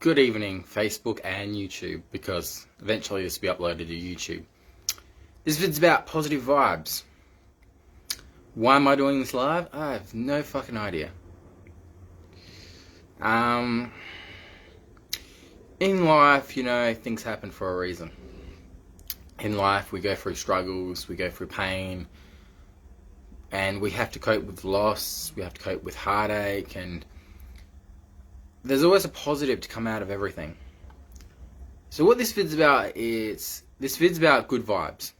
Good evening, Facebook and YouTube, because eventually this will be uploaded to YouTube. This vid's about positive vibes. Why am I doing this live? I have no fucking idea. In life, things happen for a reason. In life, we go through struggles, we go through pain, and we have to cope with loss, we have to cope with heartache, and there's always a positive to come out of everything. So what this vid's about is, this vid's about good vibes,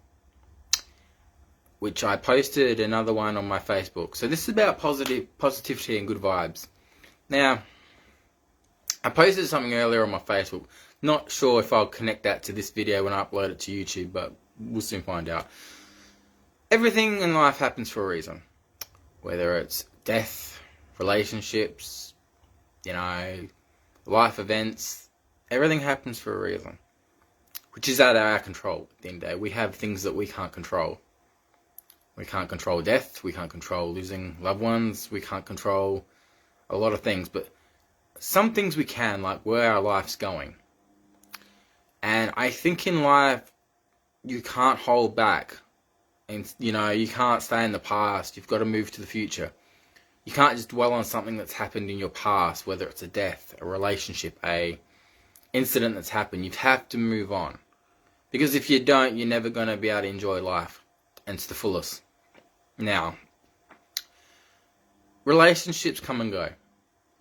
which I posted another one on my Facebook. So this is about positivity and good vibes. Now, I posted something earlier on my Facebook. Not sure if I'll connect that to this video when I upload it to YouTube, but we'll soon find out. Everything in life happens for a reason. Whether it's death, relationships, life events, everything happens for a reason. Which is out of our control at the end of the day. We have things that we can't control. We can't control death, we can't control losing loved ones, we can't control a lot of things, but some things we can, like where our life's going. And I think in life, you can't hold back. And, you can't stay in the past. You've got to move to the future. You can't just dwell on something that's happened in your past, whether it's a death, a relationship, a incident that's happened. You have to move on. Because if you don't, you're never going to be able to enjoy life and to the fullest. Now, relationships come and go.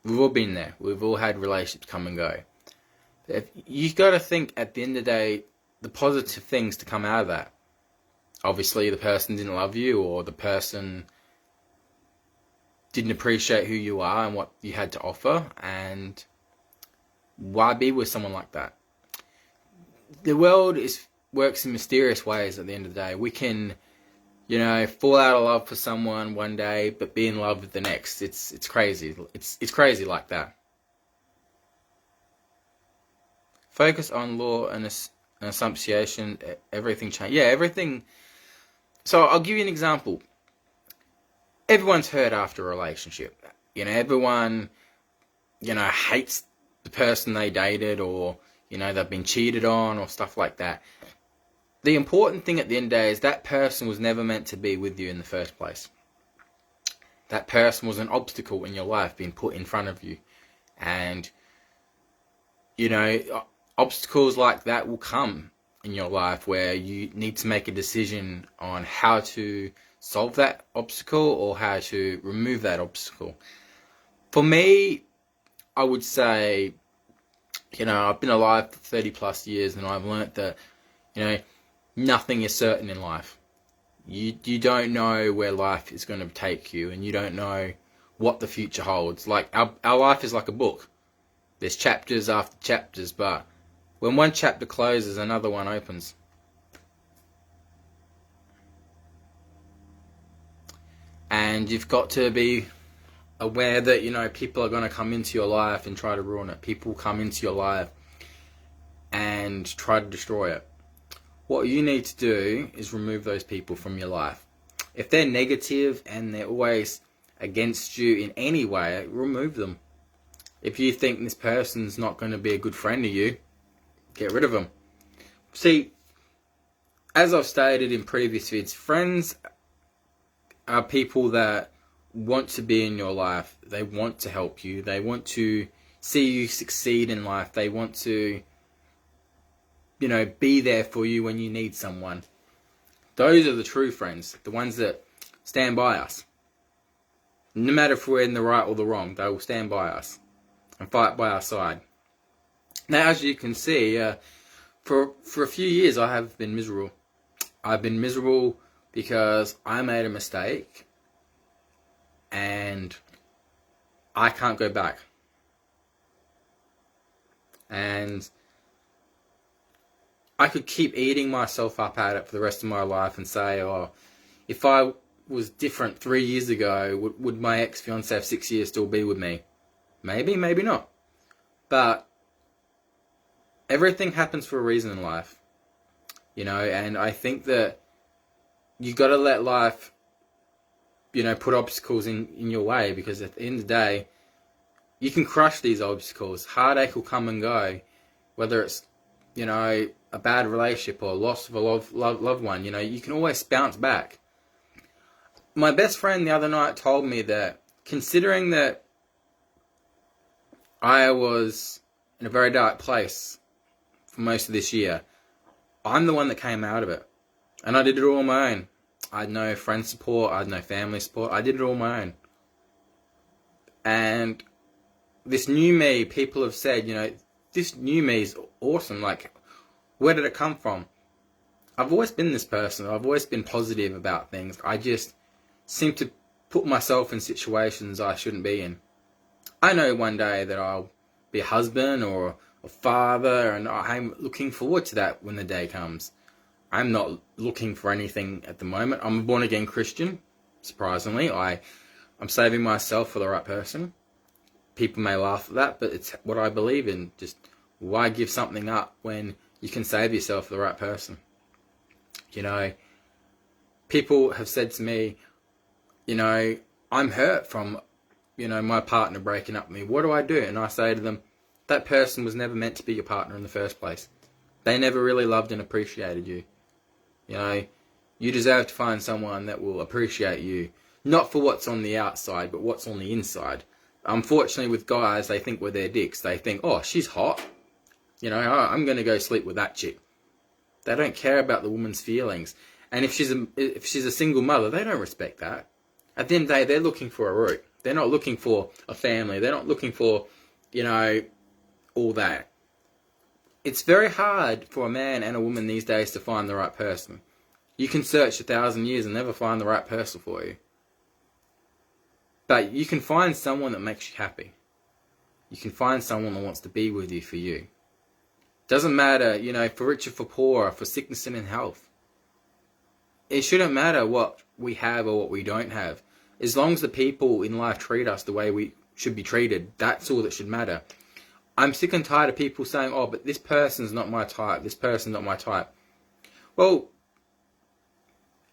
We've all been there. We've all had relationships come and go. You've got to think at the end of the day, the positive things to come out of that. Obviously, the person didn't love you, or the person didn't appreciate who you are and what you had to offer, and why be with someone like that? The world works in mysterious ways at the end of the day. We can, fall out of love for someone one day, but be in love with the next. It's crazy. It's crazy like that. Focus on law and association. Everything changes. Yeah, everything. So I'll give you an example. Everyone's hurt after a relationship. Everyone, hates the person they dated, or, they've been cheated on, or stuff like that. The important thing at the end of the day is that person was never meant to be with you in the first place. That person was an obstacle in your life being put in front of you. And, obstacles like that will come in your life where you need to make a decision on how to solve that obstacle or how to remove that obstacle. For me, I would say, I've been alive for 30 plus years, and I've learnt that, nothing is certain in life. You don't know where life is going to take you, and you don't know what the future holds. Like, our life is like a book. There's chapters after chapters, but when one chapter closes, another one opens. And you've got to be aware that, people are going to come into your life and try to ruin it. People come into your life and try to destroy it. What you need to do is remove those people from your life. If they're negative and they're always against you in any way, remove them. If you think this person's not going to be a good friend to you, get rid of them. See, as I've stated in previous vids, friends are people that want to be in your life. They want to help you. They want to see you succeed in life. They want to, be there for you when you need someone. Those are the true friends. The ones that stand by us. No matter if we're in the right or the wrong, they will stand by us and fight by our side. Now, as you can see, for a few years I have been miserable. I've been miserable because I made a mistake and I can't go back. And I could keep eating myself up at it for the rest of my life and say, if I was different 3 years ago, would my ex-fiancée of 6 years still be with me? Maybe, maybe not. But everything happens for a reason in life. And I think that you got to let life, put obstacles in your way, because at the end of the day, you can crush these obstacles. Heartache will come and go, whether it's, you know, a bad relationship or loss of a loved one. You know, you can always bounce back. My best friend the other night told me that, considering that I was in a very dark place for most of this year, I'm the one that came out of it. And I did it all on my own. I had no friend support, I had no family support, I did it all on my own. And this new me, people have said, you know, this new me is awesome. Like, where did it come from? I've always been this person. I've always been positive about things. I just seem to put myself in situations I shouldn't be in. I know one day that I'll be a husband or a father, and I'm looking forward to that when the day comes. I'm not looking for anything at the moment. I'm a born-again Christian, surprisingly. I'm saving myself for the right person. People may laugh at that, but it's what I believe in. Just, why give something up when you can save yourself for the right person? You know, people have said to me, you know, I'm hurt from, you know, my partner breaking up with me. What do I do? And I say to them, that person was never meant to be your partner in the first place. They never really loved and appreciated you. You know, you deserve to find someone that will appreciate you, not for what's on the outside, but what's on the inside. Unfortunately, with guys, they think we're their dicks. They think, oh, she's hot. You know, oh, I'm going to go sleep with that chick. They don't care about the woman's feelings. And if she's a single mother, they don't respect that. At the end of the day, they're looking for a root. They're not looking for a family. They're not looking for, you know, all that. It's very hard for a man and a woman these days to find the right person. You can search 1,000 years and never find the right person for you. But you can find someone that makes you happy. You can find someone that wants to be with you for you. Doesn't matter, you know, for rich or for poor, for sickness and in health. It shouldn't matter what we have or what we don't have. As long as the people in life treat us the way we should be treated, that's all that should matter. I'm sick and tired of people saying, oh, but this person's not my type, this person's not my type. Well,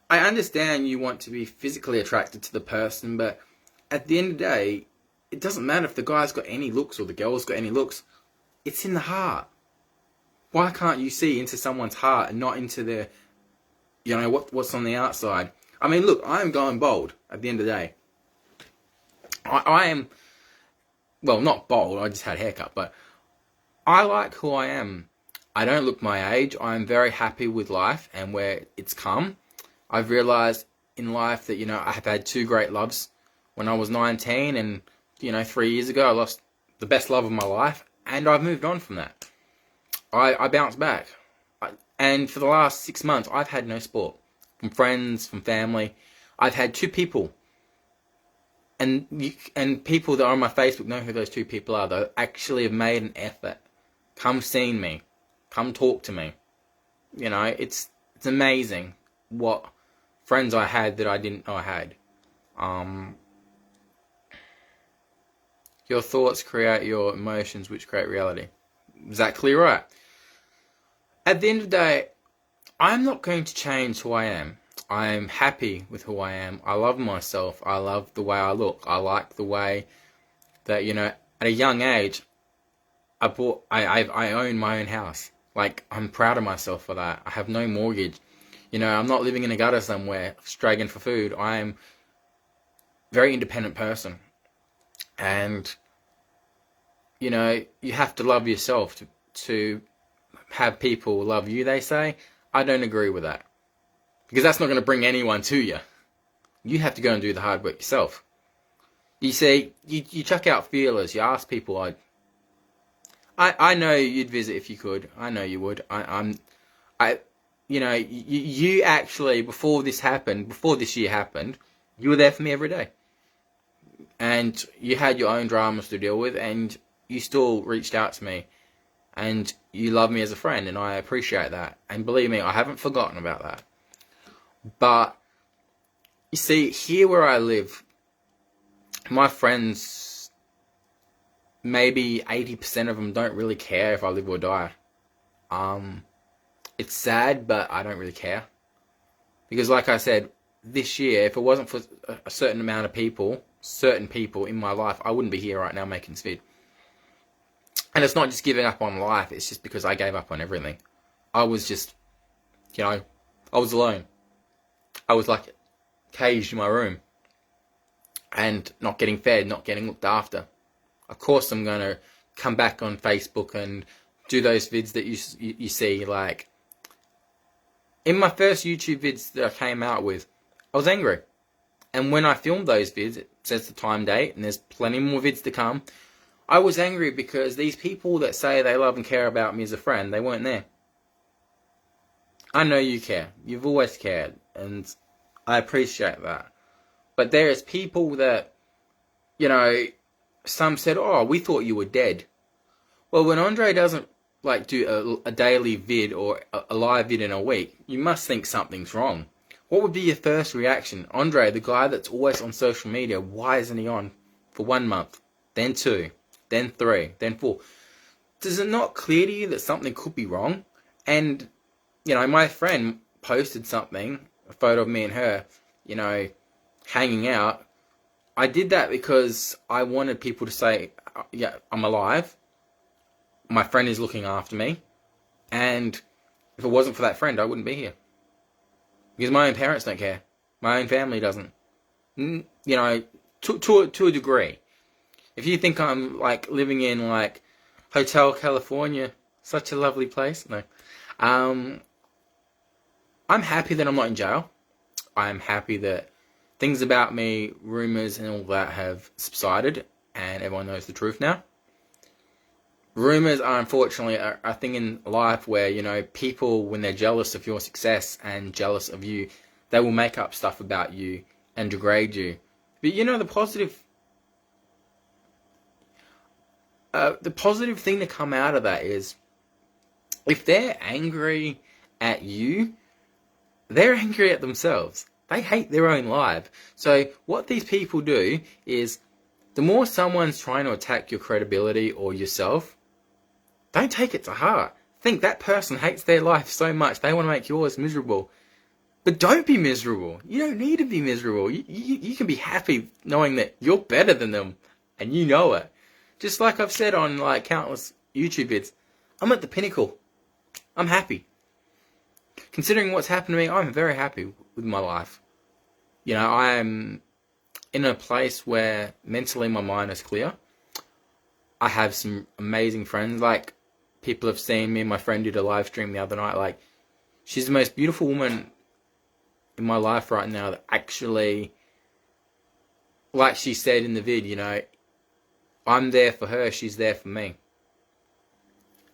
I understand you want to be physically attracted to the person, but at the end of the day, it doesn't matter if the guy's got any looks or the girl's got any looks. It's in the heart. Why can't you see into someone's heart and not into their, you know, what's on the outside? I mean, look, I am going bold at the end of the day. I am, well, not bold, I just had a haircut, but I like who I am. I don't look my age. I'm very happy with life and where it's come. I've realised in life that, you know, I have had two great loves. When I was 19 and, you know, 3 years ago, I lost the best love of my life, and I've moved on from that. I bounced back. And for the last 6 months, I've had no support. From friends, from family. I've had two people. And people that are on my Facebook know who those two people are. They actually have made an effort. Come see me. Come talk to me. You know, it's amazing what friends I had that I didn't know I had. Your thoughts create your emotions, which create reality. Exactly right. At the end of the day, I'm not going to change who I am. I'm happy with who I am. I love myself. I love the way I look. I like the way that, you know, at a young age, I own my own house. Like, I'm proud of myself for that. I have no mortgage. You know, I'm not living in a gutter somewhere, struggling for food. I'm a very independent person. And, you know, you have to love yourself to have people love you, they say. I don't agree with that. Because that's not going to bring anyone to you. You have to go and do the hard work yourself. You see, you chuck out feelers. You ask people. I know you'd visit if you could. I know you would. You know, you actually, before this year happened, you were there for me every day. And you had your own dramas to deal with, and you still reached out to me. And you love me as a friend, and I appreciate that. And believe me, I haven't forgotten about that. But, you see, here where I live, my friends, maybe 80% of them don't really care if I live or die. It's sad, but I don't really care. Because like I said, this year, if it wasn't for a certain amount of people, certain people in my life, I wouldn't be here right now making this vid. And it's not just giving up on life, it's just because I gave up on everything. I was just, I was alone. I was like caged in my room and not getting fed, not getting looked after. Of course I'm going to come back on Facebook and do those vids that you see. Like, in my first YouTube vids that I came out with, I was angry. And when I filmed those vids, it says the time date, and there's plenty more vids to come, I was angry because these people that say they love and care about me as a friend, they weren't there. I know you care. You've always cared, and I appreciate that. But there's people that, some said, oh, we thought you were dead. Well, when Andre doesn't do a daily vid or a live vid in a week, you must think something's wrong. What would be your first reaction? Andre, the guy that's always on social media, why isn't he on for 1 month, then 2, then 3, then 4? Does it not clear to you that something could be wrong? And, my friend posted something, a photo of me and her, hanging out. I did that because I wanted people to say, yeah, I'm alive. My friend is looking after me. And if it wasn't for that friend, I wouldn't be here. Because my own parents don't care. My own family doesn't. To a degree. If you think I'm living in Hotel California, such a lovely place. No. I'm happy that I'm not in jail. I'm happy that things about me, rumors and all that have subsided and everyone knows the truth now. Rumors are unfortunately a thing in life where, people, when they're jealous of your success and jealous of you, they will make up stuff about you and degrade you. But the positive thing to come out of that is, if they're angry at you, they're angry at themselves. They hate their own life. So what these people do is, the more someone's trying to attack your credibility or yourself, don't take it to heart. Think that person hates their life so much, they want to make yours miserable. But don't be miserable. You don't need to be miserable. You can be happy knowing that you're better than them, and you know it. Just like I've said on countless YouTube vids, I'm at the pinnacle. I'm happy. Considering what's happened to me, I'm very happy with my life. I am in a place where mentally my mind is clear. I have some amazing friends. People have seen me. My friend did a live stream the other night. She's the most beautiful woman in my life right now that actually, like she said in the vid, I'm there for her, she's there for me.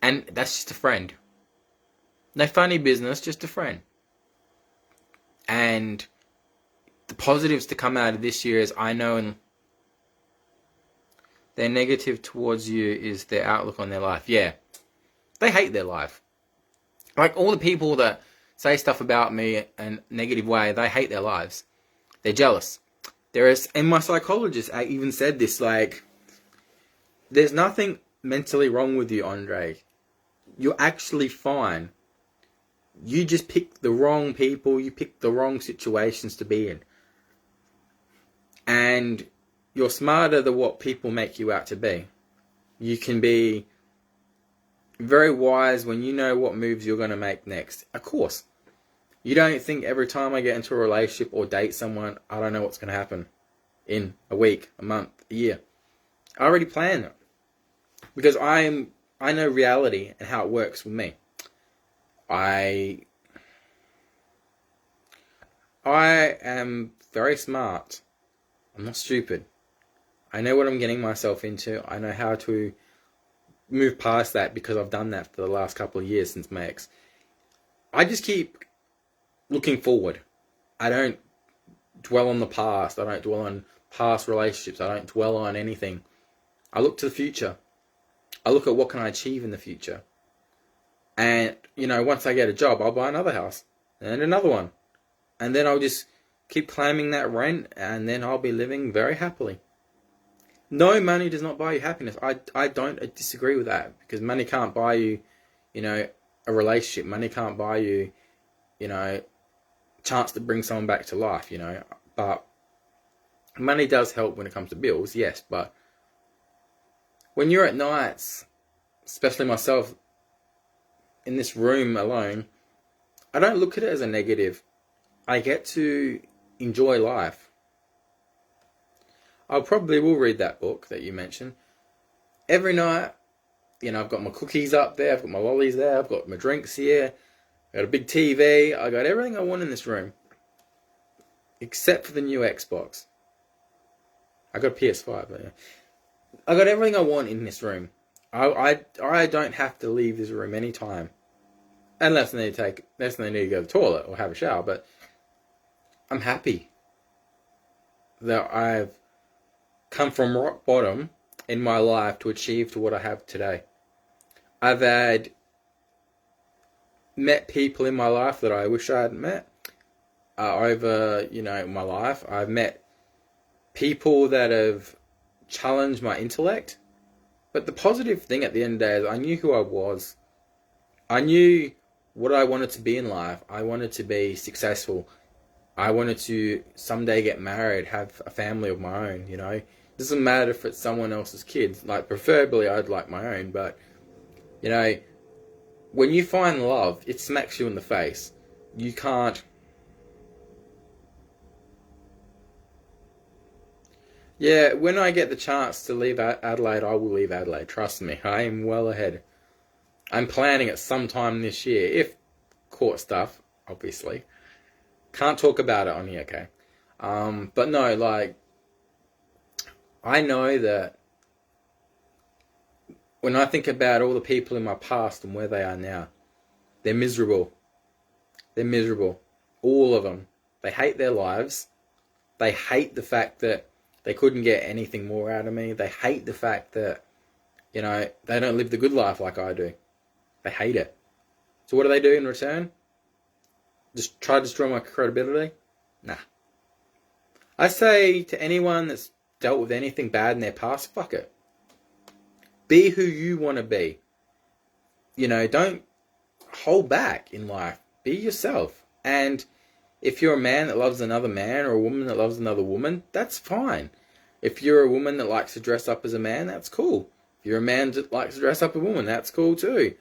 And that's just a friend. No funny business, just a friend. And the positives to come out of this year is, I know, and their negative towards you is their outlook on their life. Yeah, they hate their life. All the people that say stuff about me in a negative way, they hate their lives. They're jealous. And my psychologist even said this, there's nothing mentally wrong with you, Andre. You're actually fine. You just picked the wrong people, you picked the wrong situations to be in. And you're smarter than what people make you out to be. You can be very wise when you know what moves you're going to make next. Of course. You don't think every time I get into a relationship or date someone, I don't know what's going to happen in a week, a month, a year. I already planned it. Because I know reality and how it works with me. I am very smart. I'm not stupid. I know what I'm getting myself into. I know how to move past that because I've done that for the last couple of years since my ex. I just keep looking forward. I don't dwell on the past. I don't dwell on past relationships. I don't dwell on anything. I look to the future. I look at what can I achieve in the future. And, once I get a job, I'll buy another house. And another one. And then I'll just keep claiming that rent. And then I'll be living very happily. No, money does not buy you happiness. I don't disagree with that. Because money can't buy you, a relationship. Money can't buy you, chance to bring someone back to life, you know. But money does help when it comes to bills, yes. But when you're at nights, especially myself, in this room alone, I don't look at it as a negative. I get to enjoy life. I probably will read that book that you mentioned. Every night, you know, I've got my cookies up there, I've got my lollies there, I've got my drinks here, I got a big TV, I got everything I want in this room. Except for the new Xbox. I got a PS5. But yeah. I got everything I want in this room. I don't have to leave this room anytime. Unless I need to go to the toilet or have a shower. But I'm happy that I've come from rock bottom in my life to achieve to what I have today. I've met people in my life that I wish I hadn't met over, you know, my life. I've met people that have challenged my intellect. But the positive thing at the end of the day is I knew who I was. I knew what I wanted to be in life. I wanted to be successful. I wanted to someday get married, have a family of my own, you know. It doesn't matter if it's someone else's kids. Like, preferably I'd like my own, but, you know, when you find love, it smacks you in the face. You can't... Yeah, when I get the chance to leave Adelaide, I will leave Adelaide. Trust me, I am well ahead. I'm planning it sometime this year, if court stuff, obviously. Can't talk about it on here, okay? But no, like, I know that when I think about all the people in my past and where they are now, they're miserable. They're miserable. All of them. They hate their lives. They hate the fact that they couldn't get anything more out of me. They hate the fact that, you know, they don't live the good life like I do. They hate it. So what do they do in return? Just try to destroy my credibility? Nah. I say to anyone that's dealt with anything bad in their past, fuck it. Be who you want to be. You know, don't hold back in life. Be yourself. And if you're a man that loves another man or a woman that loves another woman, that's fine. If you're a woman that likes to dress up as a man, that's cool. If you're a man that likes to dress up as a woman, that's cool too.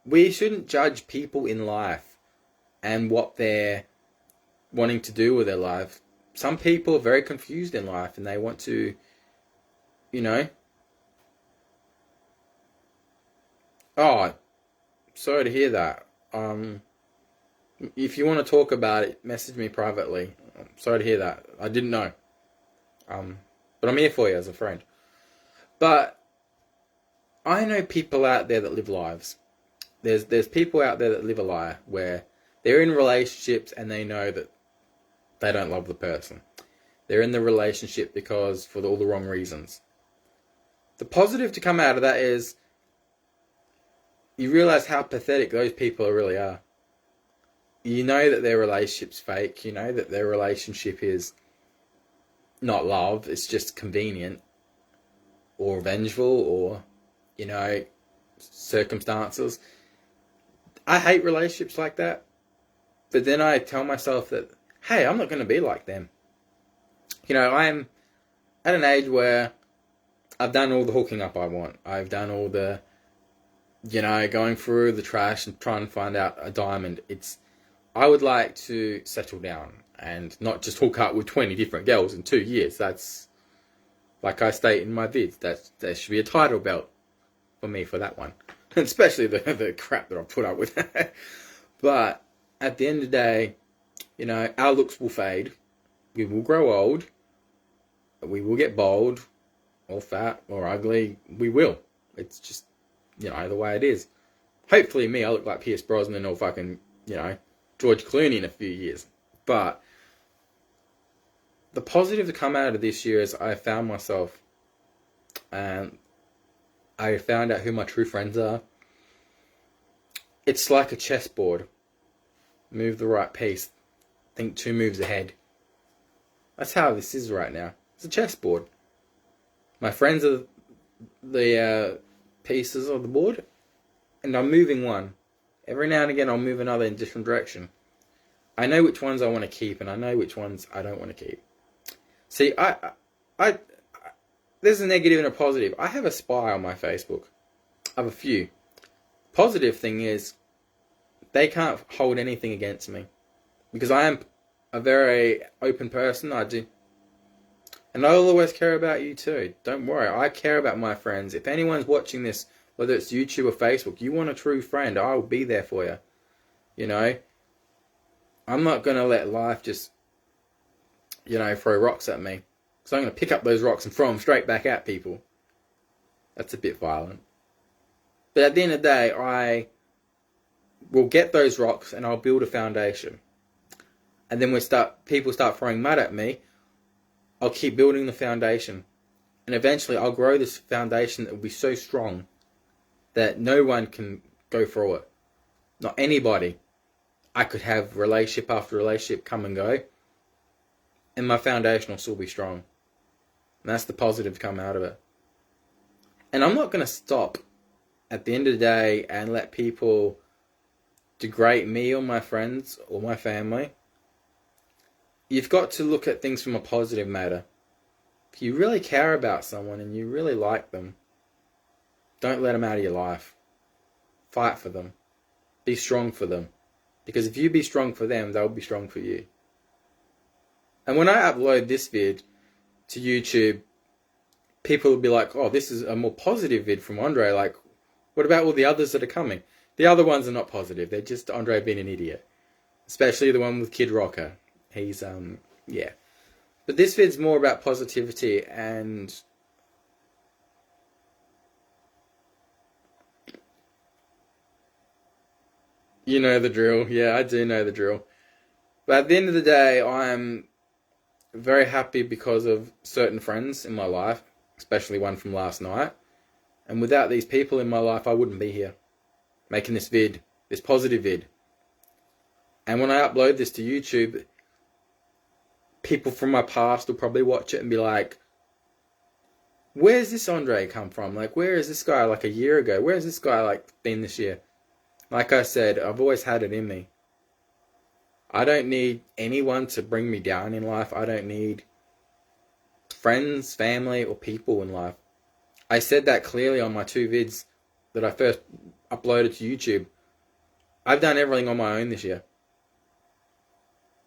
We shouldn't judge people in life and what they're wanting to do with their life. Some people are very confused in life and they want to, you know... Oh, sorry to hear that. If you want to talk about it, message me privately. I'm sorry to hear that. I didn't know. But I'm here for you as a friend. But I know people out there that live lives. There's people out there that live a lie where they're in relationships and they know that they don't love the person. They're in the relationship because for all the wrong reasons. The positive to come out of that is you realize how pathetic those people really are. You know that their relationship's fake. You know that their relationship is not love. It's just convenient or vengeful or, you know, circumstances. I hate relationships like that. But then I tell myself that, hey, I'm not going to be like them. You know, I'm at an age where I've done all the hooking up I want. I've done all the, you know, going through the trash and trying to find out a diamond. I would like to settle down and not just hook up with 20 different girls in 2 years. That's, like I state in my vids, there should be a title belt for me for that one. Especially the crap that I put up with. But at the end of the day, you know, our looks will fade. We will grow old. We will get bald or fat or ugly. We will. It's just, you know, the way it is. Hopefully me, I look like Pierce Brosnan or fucking, you know, George Clooney in a few years. But the positive to come out of this year is I found myself and I found out who my true friends are. It's like a chessboard. Move the right piece. Think 2 moves ahead. That's how this is right now. It's a chessboard. My friends are the pieces of the board, and I'm moving one. Every now and again I'll move another in a different direction. I know which ones I want to keep, and I know which ones I don't want to keep. See, I there's a negative and a positive. I have a spy on my Facebook. I have a few. Positive thing is, they can't hold anything against me. Because I am a very open person, I do. And I'll always care about you too. Don't worry, I care about my friends. If anyone's watching this, whether it's YouTube or Facebook, you want a true friend, I will be there for you. You know? I'm not going to let life just, throw rocks at me. So I'm going to pick up those rocks and throw them straight back at people. That's a bit violent. But at the end of the day, I will get those rocks and I'll build a foundation. And then when people start throwing mud at me, I'll keep building the foundation. And eventually I'll grow this foundation that will be so strong that no one can go through it. Not anybody. I could have relationship after relationship come and go, and my foundation will still be strong. And that's the positive come out of it. And I'm not going to stop at the end of the day and let people degrade me or my friends or my family. You've got to look at things from a positive matter. If you really care about someone and you really like them, don't let them out of your life. Fight for them. Be strong for them. Because if you be strong for them, they'll be strong for you. And when I upload this vid to YouTube, people will be like, oh, this is a more positive vid from Andre. Like, what about all the others that are coming? The other ones are not positive. They're just Andre being an idiot. Especially the one with Kid Rocker. He's, yeah. But this vid's more about positivity and... You know the drill. Yeah, I do know the drill. But at the end of the day, I'm very happy because of certain friends in my life, especially one from last night. And without these people in my life, I wouldn't be here making this vid, this positive vid. And when I upload this to YouTube, people from my past will probably watch it and be like, where's this Andre come from? Like, where is this guy like a year ago? Where's this guy like been this year? Like I said, I've always had it in me. I don't need anyone to bring me down in life. I don't need friends, family, or people in life. I said that clearly on my 2 vids that I first uploaded to YouTube. I've done everything on my own this year.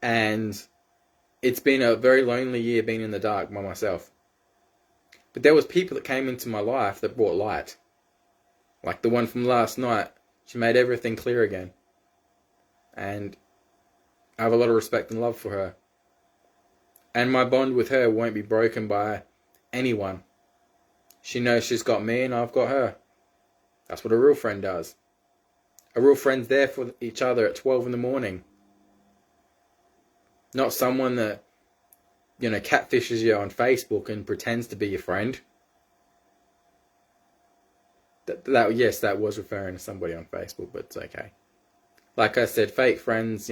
And it's been a very lonely year being in the dark by myself. But there was people that came into my life that brought light. Like the one from last night. She made everything clear again. And I have a lot of respect and love for her. And my bond with her won't be broken by anyone. She knows she's got me and I've got her. That's what a real friend does. A real friend's there for each other at 12 in the morning. Not someone that, catfishes you on Facebook and pretends to be your friend. Yes, that was referring to somebody on Facebook, but it's okay. Like I said, fake friends,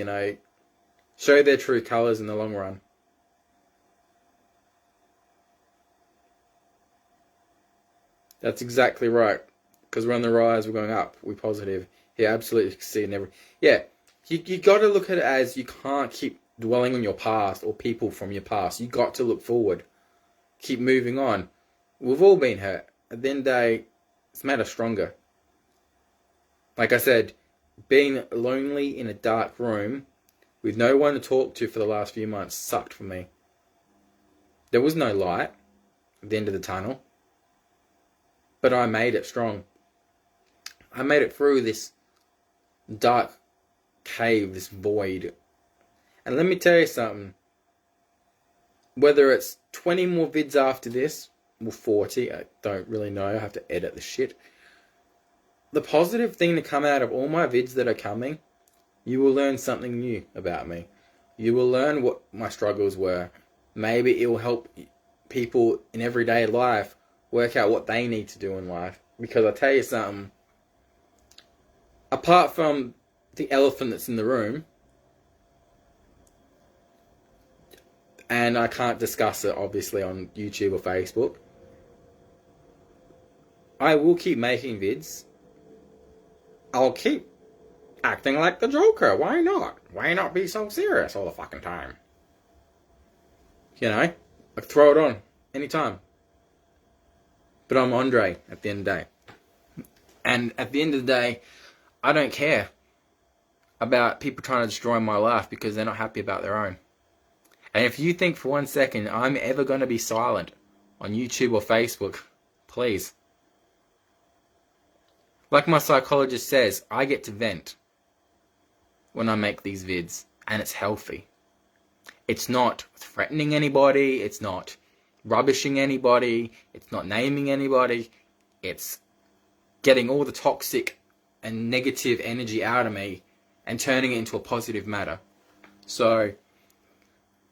show their true colours in the long run. That's exactly right. Because we're on the rise, we're going up, we're positive. Yeah, absolutely succeed in Yeah, you got to look at it as you can't keep dwelling on your past or people from your past. You got to look forward. Keep moving on. We've all been hurt. At the end of the day, it's made us stronger. Like I said, being lonely in a dark room with no one to talk to for the last few months sucked for me. There was no light at the end of the tunnel. But I made it strong. I made it through this dark cave, this void. And let me tell you something. Whether it's 20 more vids after this, or 40, I don't really know. I have to edit the shit. The positive thing to come out of all my vids that are coming, you will learn something new about me. You will learn what my struggles were. Maybe it will help people in everyday life work out what they need to do in life. Because I tell you something, apart from the elephant that's in the room, and I can't discuss it obviously on YouTube or Facebook, I will keep making vids. I'll keep acting like the Joker, why not? Why not be so serious all the fucking time? You know, I could throw it on anytime. But I'm Andre at the end of the day. And at the end of the day, I don't care about people trying to destroy my life because they're not happy about their own. And if you think for 1 second I'm ever going to be silent on YouTube or Facebook, please. Like my psychologist says, I get to vent when I make these vids, and it's healthy. It's not threatening anybody, it's not rubbishing anybody, it's not naming anybody, it's getting all the toxic and negative energy out of me and turning it into a positive matter. So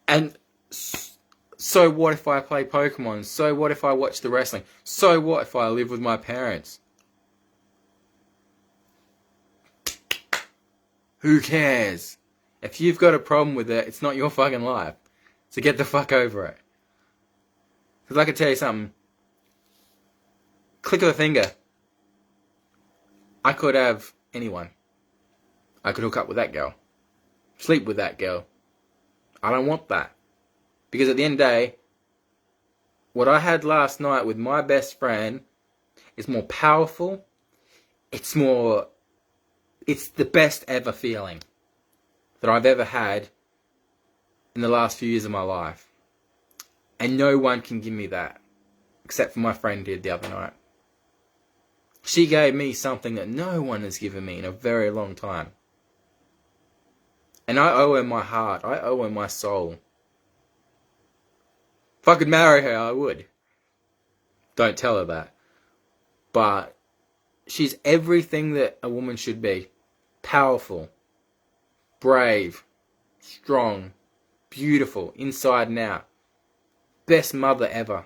what if I play Pokemon? So what if I watch the wrestling? So what if I live with my parents? Who cares? If you've got a problem with it, it's not your fucking life. So get the fuck over it. Because I can tell you something. Click of a finger. I could have anyone. I could hook up with that girl. Sleep with that girl. I don't want that. Because at the end of the day, what I had last night with my best friend is more powerful. It's the best ever feeling that I've ever had in the last few years of my life. And no one can give me that, except for my friend did the other night. She gave me something that no one has given me in a very long time. And I owe her my heart. I owe her my soul. If I could marry her, I would. Don't tell her that. But she's everything that a woman should be. Powerful, brave, strong, beautiful, inside and out. Best mother ever.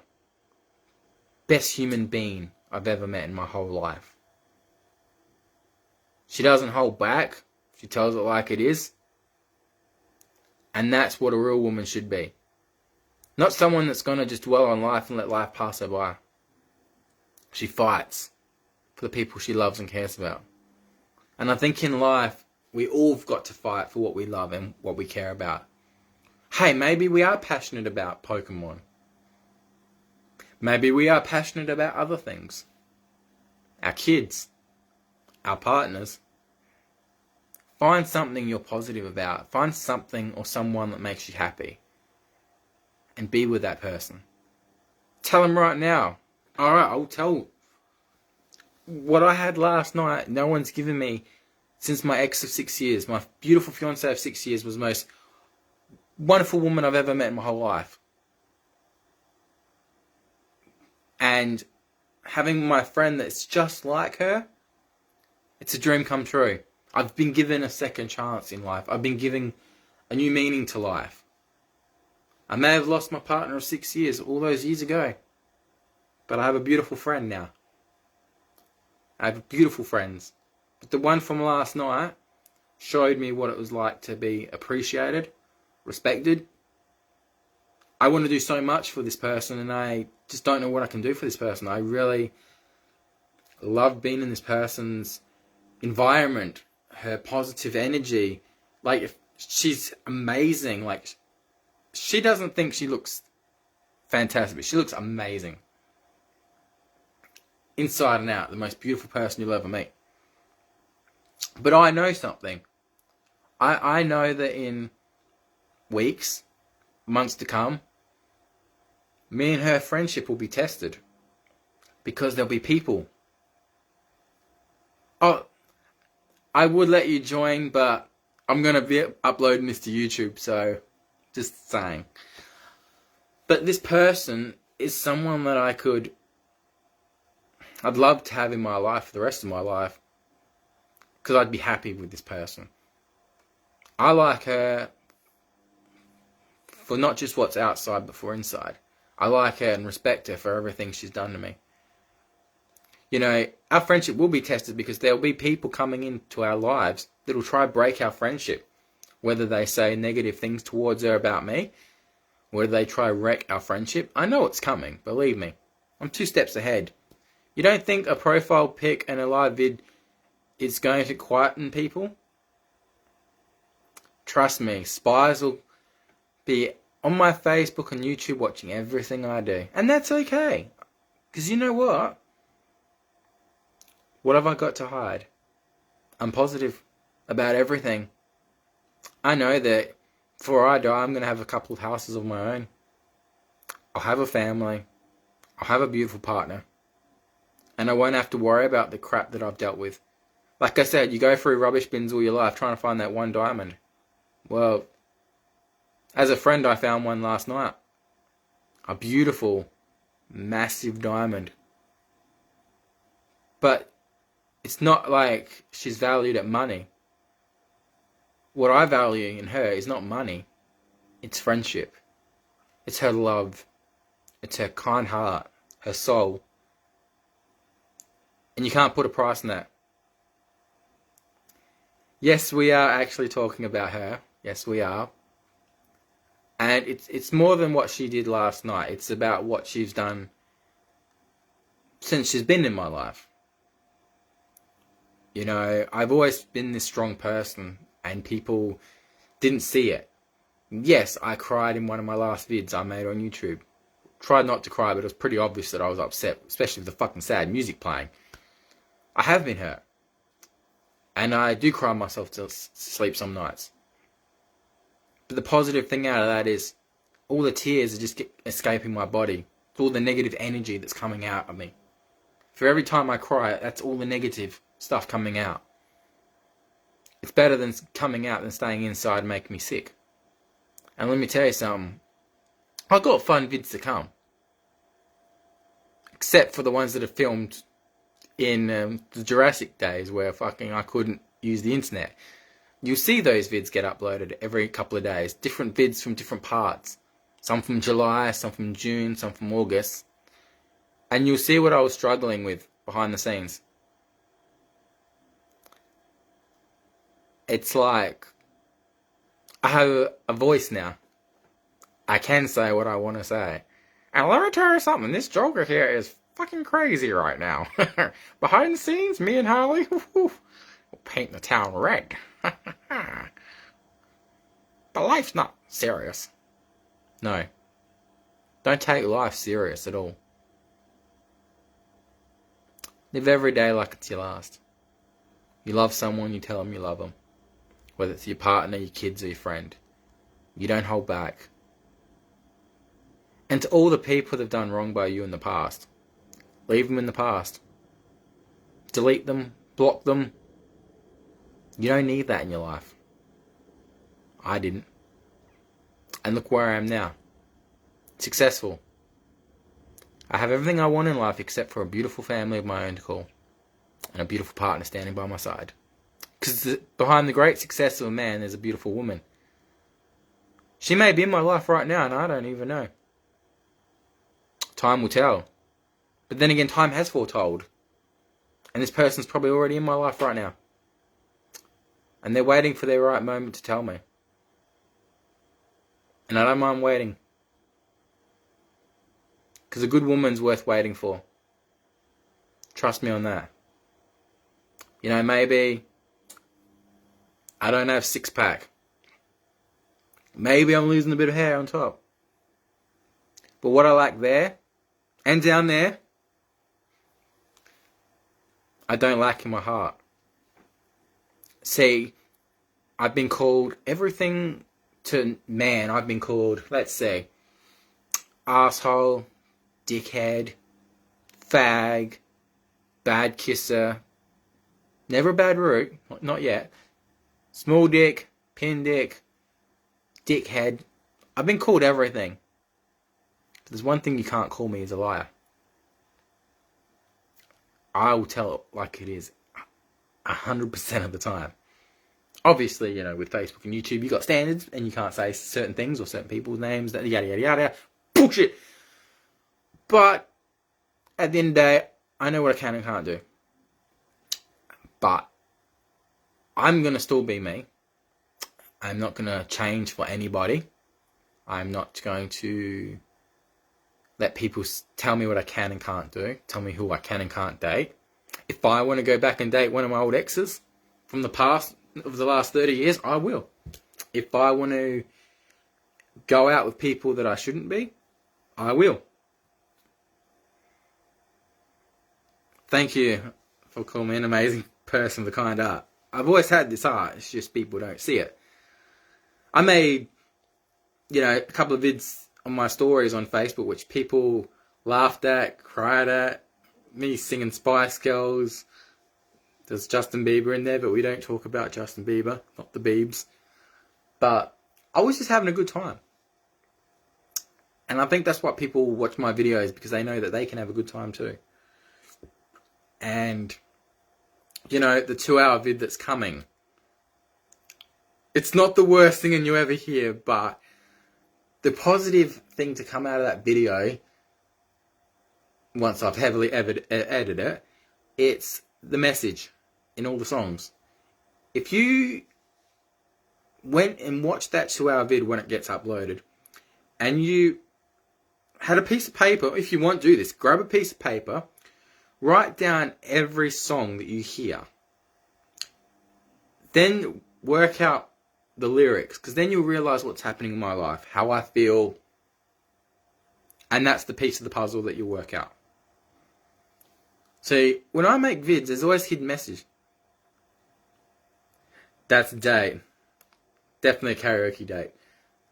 Best human being I've ever met in my whole life. She doesn't hold back. She tells it like it is. And that's what a real woman should be. Not someone that's going to just dwell on life and let life pass her by. She fights for the people she loves and cares about. And I think in life, we all have got to fight for what we love and what we care about. Hey, maybe we are passionate about Pokemon. Maybe we are passionate about other things. Our kids. Our partners. Find something you're positive about. Find something or someone that makes you happy. And be with that person. Tell them right now. Alright, I'll tell. What I had last night, no one's given me since my ex of 6 years. My beautiful fiancée of 6 years was the most wonderful woman I've ever met in my whole life. And having my friend that's just like her, it's a dream come true. I've been given a second chance in life. I've been given a new meaning to life. I may have lost my partner of 6 years all those years ago. But I have a beautiful friend now. I have beautiful friends. But the one from last night showed me what it was like to be appreciated, respected. I want to do so much for this person and I just don't know what I can do for this person. I really love being in this person's environment, her positive energy. Like, she's amazing. Like, she doesn't think she looks fantastic, but she looks amazing. Inside and out, the most beautiful person you'll ever meet. But I know something. I know that in weeks, months to come, me and her friendship will be tested. Because there'll be people. Oh, I would let you join, but I'm going to be uploading this to YouTube, so just saying. But this person is someone that I'd love to have in my life for the rest of my life. Because I'd be happy with this person. I like her for not just what's outside, but for inside. I like her and respect her for everything she's done to me. You know, our friendship will be tested because there'll be people coming into our lives that will try to break our friendship. Whether they say negative things towards her about me, whether they try to wreck our friendship. I know it's coming, believe me. I'm 2 steps ahead. You don't think a profile pic and a live vid is going to quieten people? Trust me, spies will be on my Facebook and YouTube watching everything I do. And that's okay. Because you know what? What have I got to hide? I'm positive about everything. I know that before I die, I'm going to have a couple of houses of my own. I'll have a family. I'll have a beautiful partner. And I won't have to worry about the crap that I've dealt with. Like I said, you go through rubbish bins all your life trying to find that one diamond. Well, as a friend, I found one last night. A beautiful, massive diamond. But it's not like she's valued at money. What I value in her is not money. It's friendship. It's her love. It's her kind heart. Her soul. And you can't put a price on that. Yes, we are actually talking about her. Yes, we are. And it's more than what she did last night. It's about what she's done since she's been in my life. You know, I've always been this strong person and people didn't see it. Yes, I cried in one of my last vids I made on YouTube. Tried not to cry, but it was pretty obvious that I was upset, especially with the fucking sad music playing. I have been hurt. And I do cry myself to sleep some nights. But the positive thing out of that is all the tears are just escaping my body. It's all the negative energy that's coming out of me. For every time I cry, that's all the negative stuff coming out. It's better than coming out than staying inside and making me sick. And let me tell you something. I've got fun vids to come. Except for the ones that are filmed in the Jurassic days where fucking I couldn't use the internet. You'll see those vids get uploaded every couple of days. Different vids from different parts. Some from July, some from June, some from August. And you'll see what I was struggling with behind the scenes. It's like I have a voice now. I can say what I want to say. And let me tell you something, this Joker here is fucking crazy right now. Behind the scenes, me and Harley, will paint the town red. But life's not serious. No. Don't take life serious at all. Live every day like it's your last. You love someone, you tell them you love them. Whether it's your partner, your kids, or your friend. You don't hold back. And to all the people that have done wrong by you in the past, leave them in the past. Delete them, block them. You don't need that in your life. I didn't. And look where I am now. Successful. I have everything I want in life except for a beautiful family of my own to call. And a beautiful partner standing by my side. Because behind the great success of a man, there's a beautiful woman. She may be in my life right now and I don't even know. Time will tell. But then again, time has foretold. And this person's probably already in my life right now. And they're waiting for their right moment to tell me. And I don't mind waiting. Because a good woman's worth waiting for. Trust me on that. You know, maybe I don't have six-pack. Maybe I'm losing a bit of hair on top. But what I like there and down there, I don't lack in my heart. See, I've been called everything to man. I've been called, let's say, asshole, dickhead, fag, bad kisser, never a bad root, not yet, small dick, pin dick, dickhead. I've been called everything. There's one thing you can't call me is a liar. I will tell it like it is 100% of the time. Obviously, you know, with Facebook and YouTube, you got standards and you can't say certain things or certain people's names, yada, yada, yada. Bullshit! But at the end of the day, I know what I can and can't do. But I'm going to still be me. I'm not going to change for anybody. I'm not going to let people tell me what I can and can't do. Tell me who I can and can't date. If I want to go back and date one of my old exes from the past of the last 30 years, I will. If I want to go out with people that I shouldn't be, I will. Thank you for calling me an amazing person with kind heart. I've always had this heart, it's just people don't see it. I made, a couple of vids on my stories on Facebook which people laughed at, cried at, me singing Spice Girls. There's Justin Bieber in there, but we don't talk about Justin Bieber, not the Biebs. But I was just having a good time. And I think that's why people watch my videos, because they know that they can have a good time too. And, the 2-hour vid that's coming, it's not the worst thing you ever hear, but the positive thing to come out of that video, once I've heavily edited it, it's the message in all the songs. If you went and watched that 2-hour vid when it gets uploaded, and you had a piece of paper, if you want to do this, grab a piece of paper, write down every song that you hear. Then work out the lyrics, because then you'll realise what's happening in my life, how I feel, and that's the piece of the puzzle that you work out. So when I make vids, there's always a hidden message. That's a date. Definitely a karaoke date.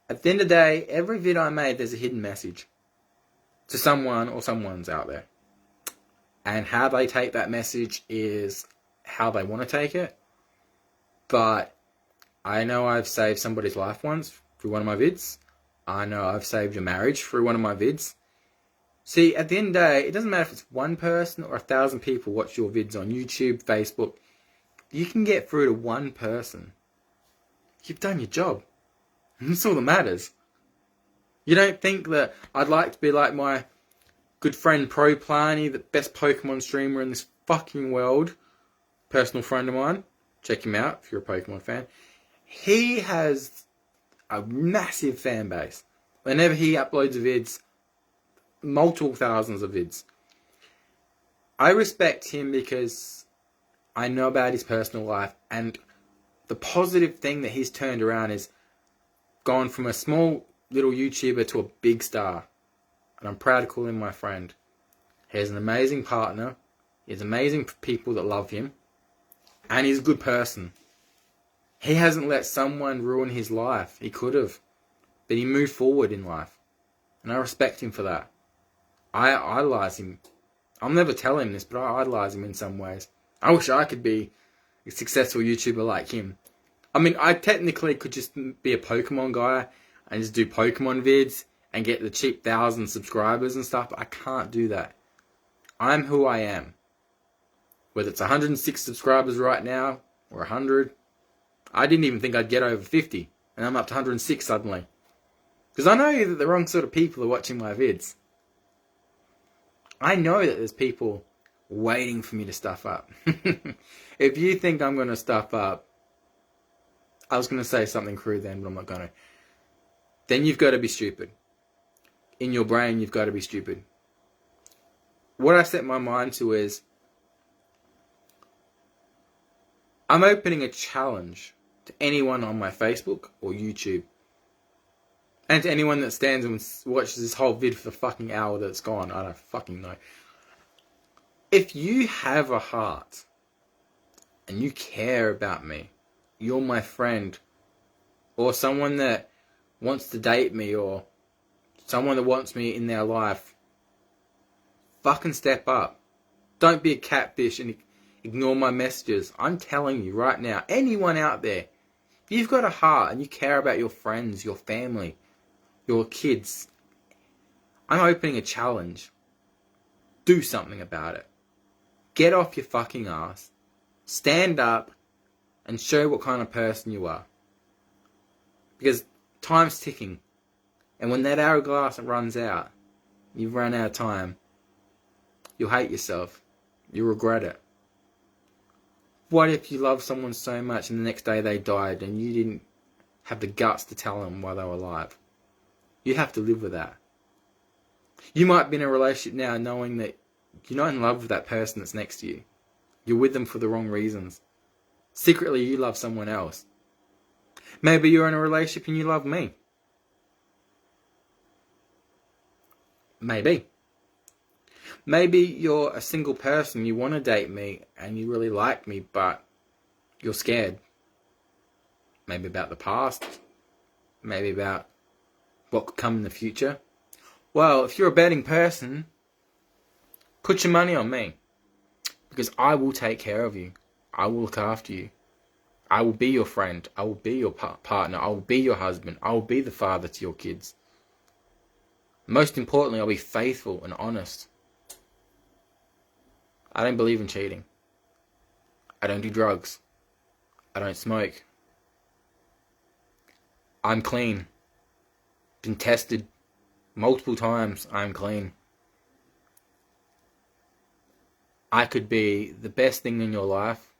At the end of the day, every vid I made, there's a hidden message to someone or someone's out there. And how they take that message is how they want to take it. But I know I've saved somebody's life once through one of my vids. I know I've saved a marriage through one of my vids. See, at the end of the day, it doesn't matter if it's one person or 1,000 people watch your vids on YouTube, Facebook. You can get through to one person. You've done your job. And that's all that matters. You don't think that I'd like to be like my good friend Pro Plani, the best Pokemon streamer in this fucking world. Personal friend of mine. Check him out if you're a Pokemon fan. He has a massive fan base. Whenever he uploads vids, multiple thousands of vids. I respect him because I know about his personal life, and the positive thing that he's turned around is gone from a small little YouTuber to a big star. And I'm proud to call him my friend. He has an amazing partner. He has amazing people that love him. And he's a good person. He hasn't let someone ruin his life. He could have. But he moved forward in life. And I respect him for that. I idolise him. I'll never tell him this, but I idolise him in some ways. I wish I could be a successful YouTuber like him. I mean, I technically could just be a Pokemon guy and just do Pokemon vids and get the cheap 1,000 subscribers and stuff, but I can't do that. I'm who I am. Whether it's 106 subscribers right now, or 100, I didn't even think I'd get over 50, and I'm up to 106 suddenly. Because I know that the wrong sort of people are watching my vids. I know that there's people waiting for me to stuff up. If you think I'm going to stuff up, I was going to say something crude then, but I'm not going to. Then you've got to be stupid. In your brain, you've got to be stupid. What I set my mind to is, I'm opening a challenge to anyone on my Facebook or YouTube. And to anyone that stands and watches this whole vid for the fucking hour that's gone. I don't fucking know. If you have a heart and you care about me, you're my friend, or someone that wants to date me, or someone that wants me in their life, fucking step up. Don't be a catfish and ignore my messages. I'm telling you right now, anyone out there, if you've got a heart and you care about your friends, your family, your kids, I'm opening a challenge. Do something about it. Get off your fucking ass. Stand up and show what kind of person you are. Because time's ticking. And when that hourglass runs out, you've run out of time, you'll hate yourself. You'll regret it. What if you love someone so much and the next day they died and you didn't have the guts to tell them while they were alive? You have to live with that. You might be in a relationship now knowing that you're not in love with that person that's next to you. You're with them for the wrong reasons. Secretly, you love someone else. Maybe you're in a relationship and you love me. Maybe. Maybe you're a single person, you want to date me and you really like me, but you're scared. Maybe about the past. Maybe about what could come in the future. Well, if you're a betting person, put your money on me. Because I will take care of you. I will look after you. I will be your friend. I will be your partner. I will be your husband. I will be the father to your kids. Most importantly, I'll be faithful and honest. I don't believe in cheating. I don't do drugs. I don't smoke. I'm clean. Been tested multiple times. I'm clean. I could be the best thing in your life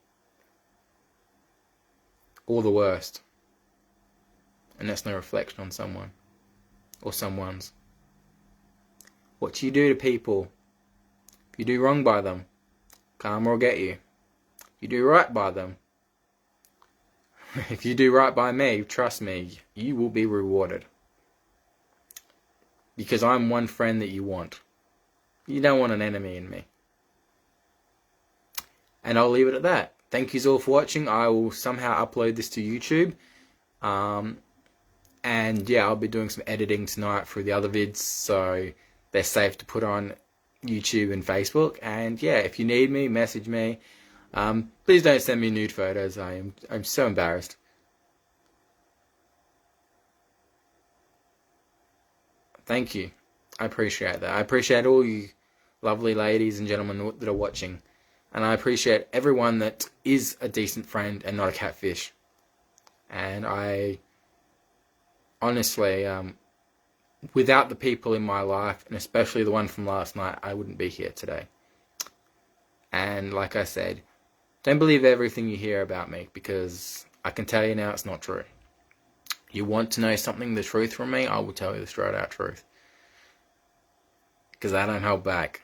or the worst. And that's no reflection on someone or someone's. What you do to people, if you do wrong by them, karma will get you. If you do right by them, if you do right by me, trust me, you will be rewarded. Because I'm one friend that you want. You don't want an enemy in me. And I'll leave it at that. Thank you all for watching. I will somehow upload this to YouTube. And yeah, I'll be doing some editing tonight for the other vids, so they're safe to put on YouTube and Facebook. And yeah, if you need me, message me. Please don't send me nude photos. I'm so embarrassed. Thank you. I appreciate that. I appreciate all you lovely ladies and gentlemen that are watching. And I appreciate everyone that is a decent friend and not a catfish. And I honestly, without the people in my life, and especially the one from last night, I wouldn't be here today. And like I said, don't believe everything you hear about me, because I can tell you now it's not true. You want to know something, the truth from me, I will tell you the straight out truth. Because I don't hold back.